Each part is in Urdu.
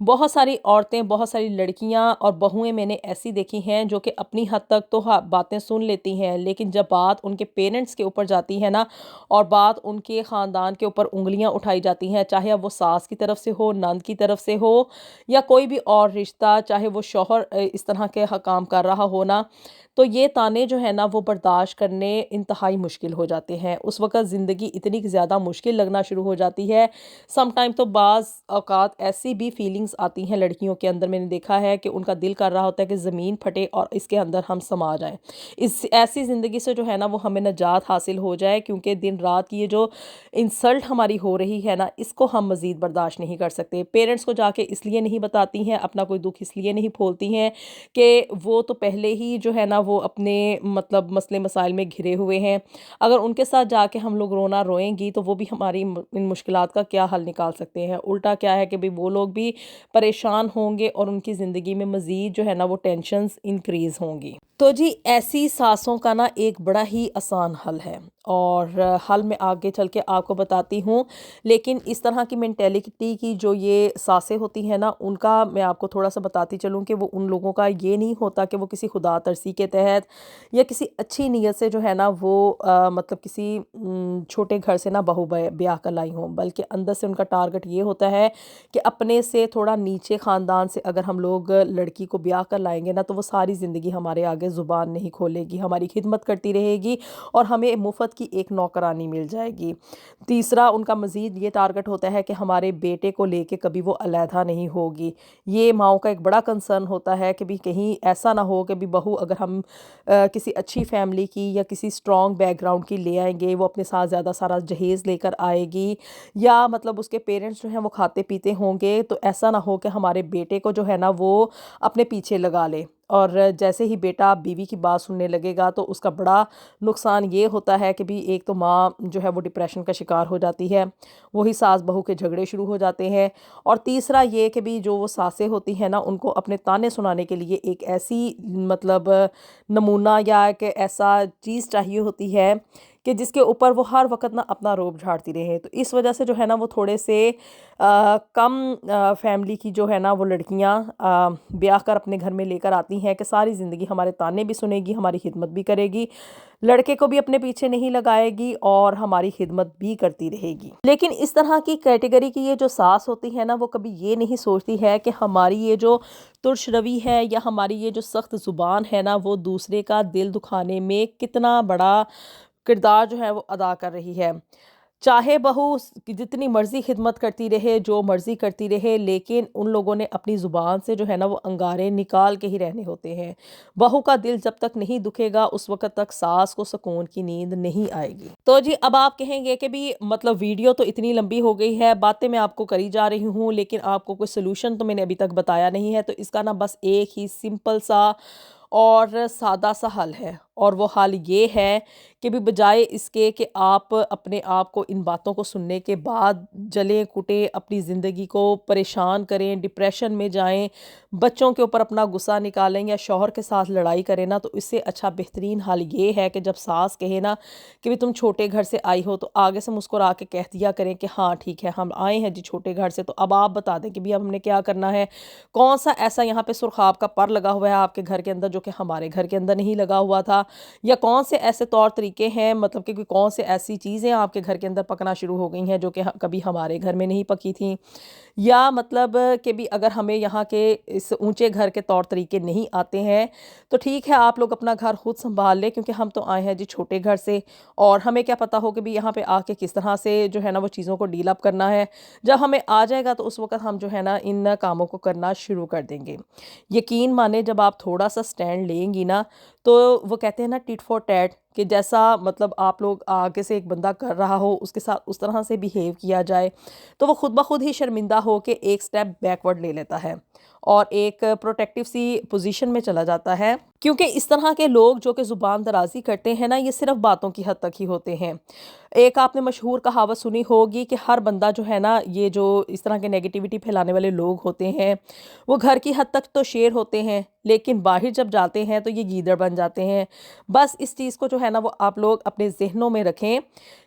بہت ساری عورتیں، بہت ساری لڑکیاں اور بہوئیں میں نے ایسی دیکھی ہیں جو کہ اپنی حد تک تو باتیں سن لیتی ہیں، لیکن جب بات ان کے پیرنٹس کے اوپر جاتی ہے نا، اور بات ان کے خاندان کے اوپر انگلیاں اٹھائی جاتی ہیں، چاہے اب وہ ساس کی طرف سے ہو، نند کی طرف سے ہو، یا کوئی بھی اور رشتہ، چاہے وہ شوہر اس طرح کے کام کر رہا ہو نا، تو یہ تانے جو ہے نا وہ برداشت کرنے انتہائی مشکل ہو جاتے ہیں۔ اس وقت زندگی اتنی زیادہ مشکل لگنا شروع ہو جاتی ہے۔ سم ٹائم تو بعض اوقات ایسی بھی فیلنگز آتی ہیں لڑکیوں کے اندر، میں نے دیکھا ہے کہ ان کا دل کر رہا ہوتا ہے کہ زمین پھٹے اور اس کے اندر ہم سما جائیں، اس ایسی زندگی سے جو ہے نا وہ ہمیں نجات حاصل ہو جائے، کیونکہ دن رات کی یہ جو انسلٹ ہماری ہو رہی ہے نا، اس کو ہم مزید برداشت نہیں کر سکتے۔ پیرنٹس کو جا کے اس لیے نہیں بتاتی ہیں، اپنا کوئی دکھ اس لیے نہیں کھولتی ہیں کہ وہ تو پہلے ہی جو ہے نا وہ اپنے مطلب مسئلے مسائل میں گھرے ہوئے ہیں۔ اگر ان کے ساتھ جا کے ہم لوگ رونا روئیں گی تو وہ بھی ہماری ان مشکلات کا کیا حل نکال سکتے ہیں؟ الٹا کیا ہے کہ بھی وہ لوگ بھی پریشان ہوں گے اور ان کی زندگی میں مزید جو ہے نا وہ ٹینشنز انکریز ہوں گی۔ تو جی ایسی ساسوں کا نا ایک بڑا ہی آسان حل ہے، اور حل میں آگے چل کے آپ کو بتاتی ہوں، لیکن اس طرح کی مینٹیلٹی کی جو یہ ساسیں ہوتی ہیں نا، ان کا میں آپ کو تھوڑا سا بتاتی چلوں کہ وہ ان لوگوں کا یہ نہیں ہوتا کہ وہ کسی خدا ترسی کے تحت یا کسی اچھی نیت سے جو ہے نا وہ مطلب کسی چھوٹے گھر سے نہ بہو بیاہ کر لائی ہوں، بلکہ اندر سے ان کا ٹارگٹ یہ ہوتا ہے کہ اپنے سے تھوڑا نیچے خاندان سے اگر ہم لوگ لڑکی کو بیاہ کر لائیں گے نا، تو وہ ساری زندگی ہمارے آگے زبان نہیں کھولے گی، ہماری خدمت کرتی رہے گی اور ہمیں مفت کی ایک نوکرانی مل جائے گی۔ تیسرا ان کا مزید یہ ٹارگٹ ہوتا ہے کہ ہمارے بیٹے کو لے کے کبھی وہ علیحدہ نہیں ہوگی۔ یہ ماؤں کا ایک بڑا کنسرن ہوتا ہے کہ بھی کہیں ایسا نہ ہو کہ بھی بہو اگر ہم کسی اچھی فیملی کی یا کسی سٹرونگ بیک گراؤنڈ کی لے آئیں گے، وہ اپنے ساتھ زیادہ سارا جہیز لے کر آئے گی، یا مطلب اس کے پیرنٹس جو ہیں وہ کھاتے پیتے ہوں گے، تو ایسا نہ ہو کہ ہمارے بیٹے کو جو ہے نا وہ اپنے پیچھے لگا لے، اور جیسے ہی بیٹا بیوی کی بات سننے لگے گا تو اس کا بڑا نقصان یہ ہوتا ہے کہ بھی ایک تو ماں جو ہے وہ ڈپریشن کا شکار ہو جاتی ہے، وہی ساس بہو کے جھگڑے شروع ہو جاتے ہیں، اور تیسرا یہ کہ بھی جو وہ ساسیں ہوتی ہیں نا، ان کو اپنے تانے سنانے کے لیے ایک ایسی مطلب نمونہ یا ایک ایسا چیز چاہیے ہوتی ہے کہ جس کے اوپر وہ ہر وقت نا اپنا روب جھاڑتی رہے۔ تو اس وجہ سے جو ہے نا وہ تھوڑے سے کم فیملی کی جو ہے نا وہ لڑکیاں بیاہ کر اپنے گھر میں لے کر آتی ہیں کہ ساری زندگی ہمارے تانے بھی سنے گی، ہماری خدمت بھی کرے گی، لڑکے کو بھی اپنے پیچھے نہیں لگائے گی اور ہماری خدمت بھی کرتی رہے گی۔ لیکن اس طرح کی کیٹیگری کی یہ جو ساس ہوتی ہے نا، وہ کبھی یہ نہیں سوچتی ہے کہ ہماری یہ جو ترش روی ہے یا ہماری یہ جو سخت زبان ہے نا، وہ دوسرے کا دل دکھانے میں کتنا بڑا کردار جو ہے وہ ادا کر رہی ہے۔ چاہے بہو جتنی مرضی خدمت کرتی رہے، جو مرضی کرتی رہے، لیکن ان لوگوں نے اپنی زبان سے جو ہے نا وہ انگارے نکال کے ہی رہنے ہوتے ہیں۔ بہو کا دل جب تک نہیں دکھے گا اس وقت تک ساس کو سکون کی نیند نہیں آئے گی۔ تو جی اب آپ کہیں گے کہ بھی مطلب ویڈیو تو اتنی لمبی ہو گئی ہے، باتیں میں آپ کو کری جا رہی ہوں، لیکن آپ کو کوئی سلوشن تو میں نے ابھی تک بتایا نہیں ہے، تو اس کا نا بس ایک ہی سمپل سا اور سادہ سا حل ہے، اور وہ حل یہ ہے کہ بھی بجائے اس کے کہ آپ اپنے آپ کو ان باتوں کو سننے کے بعد جلیں کٹیں، اپنی زندگی کو پریشان کریں، ڈپریشن میں جائیں، بچوں کے اوپر اپنا غصہ نکالیں یا شوہر کے ساتھ لڑائی کریں نا، تو اس سے اچھا بہترین حل یہ ہے کہ جب ساس کہے نا کہ بھی تم چھوٹے گھر سے آئی ہو، تو آگے سے مسکرا کے کہہ دیا کریں کہ ہاں ٹھیک ہے ہم آئے ہیں جی چھوٹے گھر سے، تو اب آپ بتا دیں کہ بھی اب ہم نے کیا کرنا ہے، کون سا ایسا یہاں پہ سرخاب کا پر لگا ہوا ہے آپ کے گھر کے اندر جو کہ ہمارے گھر کے اندر نہیں لگا ہوا تھا، یا کون سے ایسے طور طریقے ہیں، مطلب کہ کون سے ایسی چیزیں آپ کے گھر کے اندر پکنا شروع ہو گئی ہیں جو کہ کبھی ہمارے گھر میں نہیں پکی تھیں، یا مطلب کہ بھی اگر ہمیں یہاں کے اس اونچے گھر کے طور طریقے نہیں آتے ہیں تو ٹھیک ہے آپ لوگ اپنا گھر خود سنبھال لیں، کیونکہ ہم تو آئے ہیں جی چھوٹے گھر سے، اور ہمیں کیا پتہ ہو کہ بھی یہاں پہ آ کے کس طرح سے جو ہے نا وہ چیزوں کو ڈیل اپ کرنا ہے۔ جب ہمیں آ جائے گا تو اس وقت ہم جو ہے نا ان کاموں کو کرنا شروع کر دیں گے۔ یقین مانے جب آپ تھوڑا سا سٹینڈ لیں گی نا، تو وہ کہتے ہیں نا ٹیٹ فور ٹیٹ، کہ جیسا مطلب آپ لوگ آگے سے ایک بندہ کر رہا ہو اس کے ساتھ اس طرح سے بیہیو کیا جائے، تو وہ خود بخود ہی شرمندہ ہو کے ایک سٹیپ بیکورڈ لے لیتا ہے اور ایک پروٹیکٹیو سی پوزیشن میں چلا جاتا ہے، کیونکہ اس طرح کے لوگ جو کہ زبان درازی کرتے ہیں نا، یہ صرف باتوں کی حد تک ہی ہوتے ہیں۔ ایک آپ نے مشہور کہاوت سنی ہوگی کہ ہر بندہ جو ہے نا، یہ جو اس طرح کے نیگیٹیوٹی پھیلانے والے لوگ ہوتے ہیں، وہ گھر کی حد تک تو شیر ہوتے ہیں لیکن باہر جب جاتے ہیں تو یہ گیدڑ بن جاتے ہیں۔ بس اس چیز کو جو ہے نا وہ آپ لوگ اپنے ذہنوں میں رکھیں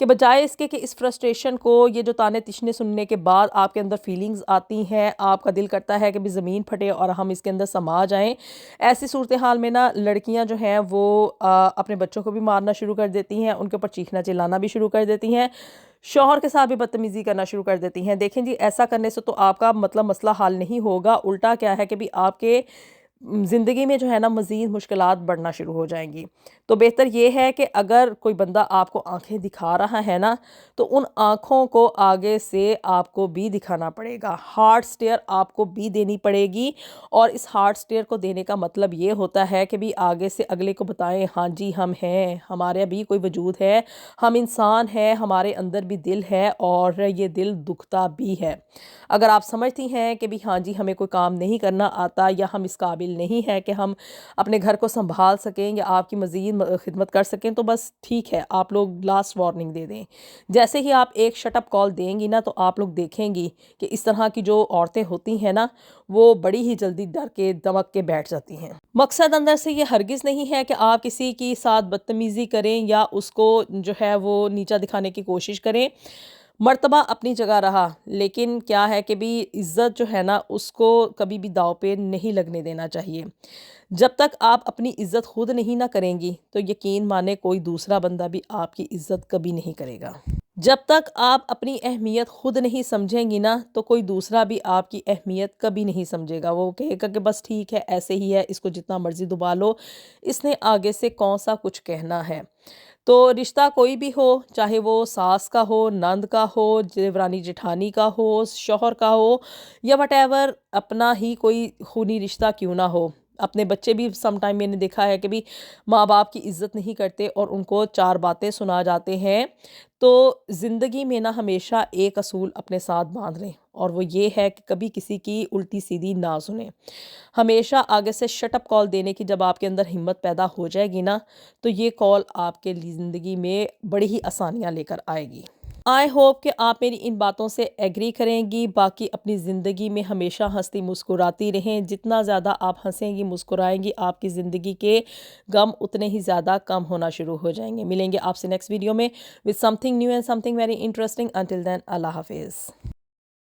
کہ بجائے اس کے کہ اس فرسٹریشن کو، یہ جو تانے تشنے سننے کے بعد آپ کے اندر فیلنگز آتی ہیں، آپ کا دل کرتا ہے کہ بھی زمین پھٹے اور ہم اس کے اندر سما جائیں، ایسی صورتحال میں نا لڑکیاں جو ہیں وہ اپنے بچوں کو بھی مارنا شروع کر دیتی ہیں، ان کے اوپر چیخنا چلانا بھی شروع کر دیتی ہیں، شوہر کے ساتھ بھی بدتمیزی کرنا شروع کر دیتی ہیں۔ دیکھیں جی، ایسا کرنے سے تو آپ کا مطلب مسئلہ حل نہیں ہوگا، الٹا کیا ہے کہ بھی آپ کے زندگی میں جو ہے نا مزید مشکلات بڑھنا شروع ہو جائیں گی۔ تو بہتر یہ ہے کہ اگر کوئی بندہ آپ کو آنکھیں دکھا رہا ہے نا، تو ان آنکھوں کو آگے سے آپ کو بھی دکھانا پڑے گا، ہارڈ سٹیئر آپ کو بھی دینی پڑے گی، اور اس ہارڈ سٹیئر کو دینے کا مطلب یہ ہوتا ہے کہ بھی آگے سے اگلے کو بتائیں ہاں جی ہم ہیں، ہمارے بھی کوئی وجود ہے، ہم انسان ہیں، ہمارے اندر بھی دل ہے اور یہ دل دکھتا بھی ہے۔ اگر آپ سمجھتی ہیں کہ بھی ہاں جی ہمیں کوئی کام نہیں کرنا آتا یا ہم اس قابل نہیں ہے کہ ہم اپنے گھر کو سنبھال سکیں یا آپ کی مزید خدمت کر سکیں، تو بس ٹھیک ہے، آپ لوگ لاسٹ وارننگ دے دیں۔ جیسے ہی آپ ایک شٹ اپ کال دیں گی نا، تو آپ لوگ دیکھیں گی کہ اس طرح کی جو عورتیں ہوتی ہیں نا، وہ بڑی ہی جلدی ڈر کے دمک کے بیٹھ جاتی ہیں۔ مقصد اندر سے یہ ہرگز نہیں ہے کہ آپ کسی کی ساتھ بدتمیزی کریں یا اس کو جو ہے وہ نیچا دکھانے کی کوشش کریں۔ مرتبہ اپنی جگہ رہا، لیکن کیا ہے کہ بھی عزت جو ہے نا اس کو کبھی بھی داؤ پہ نہیں لگنے دینا چاہیے۔ جب تک آپ اپنی عزت خود نہیں نہ کریں گی، تو یقین مانے کوئی دوسرا بندہ بھی آپ کی عزت کبھی نہیں کرے گا۔ جب تک آپ اپنی اہمیت خود نہیں سمجھیں گی نا، تو کوئی دوسرا بھی آپ کی اہمیت کبھی نہیں سمجھے گا۔ وہ کہے گا کہ بس ٹھیک ہے، ایسے ہی ہے، اس کو جتنا مرضی دبا لو، اس نے آگے سے کون سا کچھ کہنا ہے۔ تو رشتہ کوئی بھی ہو، چاہے وہ ساس کا ہو، نند کا ہو، دیورانی جٹھانی کا ہو، شوہر کا ہو، یا وٹ ایور اپنا ہی کوئی خونی رشتہ کیوں نہ ہو، اپنے بچے بھی سم ٹائم میں نے دیکھا ہے کہ بھی ماں باپ کی عزت نہیں کرتے اور ان کو چار باتیں سنا جاتے ہیں۔ تو زندگی میں نا ہمیشہ ایک اصول اپنے ساتھ باندھ لیں، اور وہ یہ ہے کہ کبھی کسی کی الٹی سیدھی نہ سنیں۔ ہمیشہ آگے سے شٹ اپ کال دینے کی جب آپ کے اندر ہمت پیدا ہو جائے گی نا، تو یہ کال آپ کے زندگی میں بڑی ہی آسانیاں لے کر آئے گی۔ آئی ہوپ کہ آپ میری ان باتوں سے ایگری کریں گی۔ باقی اپنی زندگی میں ہمیشہ ہنستی مسکراتی رہیں، جتنا زیادہ آپ ہنسیں گی مسکرائیں گی، آپ کی زندگی کے غم اتنے ہی زیادہ کم ہونا شروع ہو جائیں گے۔ ملیں گے آپ سے نیکسٹ ویڈیو میں with something new and something very interesting. Until then, اللہ حافظ۔